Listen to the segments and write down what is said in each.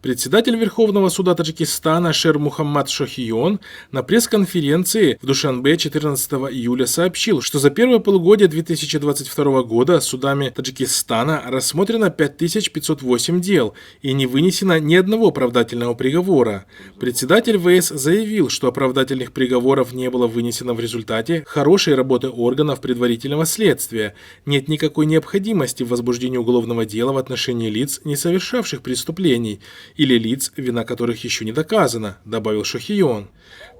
Председатель Верховного суда Таджикистана Шер Мухаммад Шохион на пресс-конференции в Душанбе 14 июля сообщил, что за первое полугодие 2022 года судами Таджикистана рассмотрено 5508 дел и не вынесено ни одного оправдательного приговора. Председатель ВС заявил, что оправдательных приговоров не было вынесено в результате хорошей работы органов предварительного следствия. Нет никакой необходимости в возбуждении уголовного дела в отношении лиц, не совершавших преступлений, или лиц, вина которых еще не доказана, добавил Шохион.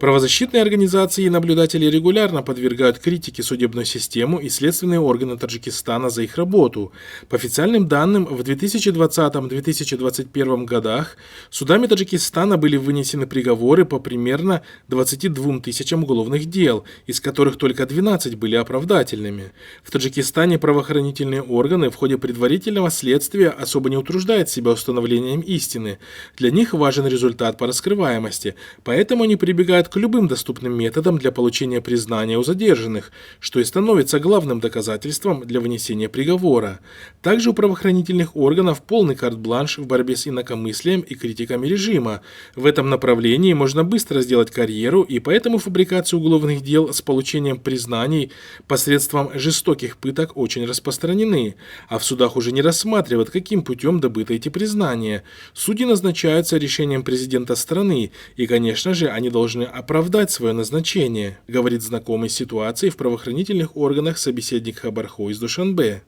Правозащитные организации и наблюдатели регулярно подвергают критике судебную систему и следственные органы Таджикистана за их работу. По официальным данным, в 2020-2021 годах судами Таджикистана были вынесены приговоры по примерно 22 тысячам уголовных дел, из которых только 12 были оправдательными. В Таджикистане правоохранительные органы в ходе предварительного следствия особо не утруждают себя установлением истины. Для них важен результат по раскрываемости, поэтому они прибегают к любым доступным методам для получения признания у задержанных, что и становится главным доказательством для вынесения приговора. Также у правоохранительных органов полный карт-бланш в борьбе с инакомыслием и критиками режима. В этом направлении можно быстро сделать карьеру, и поэтому фабрикация уголовных дел с получением признаний посредством жестоких пыток очень распространены, а в судах уже не рассматривают, каким путем добыты эти признания. Судьи назначаются решением президента страны, и, конечно же, они должны оправдать свое назначение, говорит знакомый с ситуацией в правоохранительных органах собеседник Хабархо из Душанбе.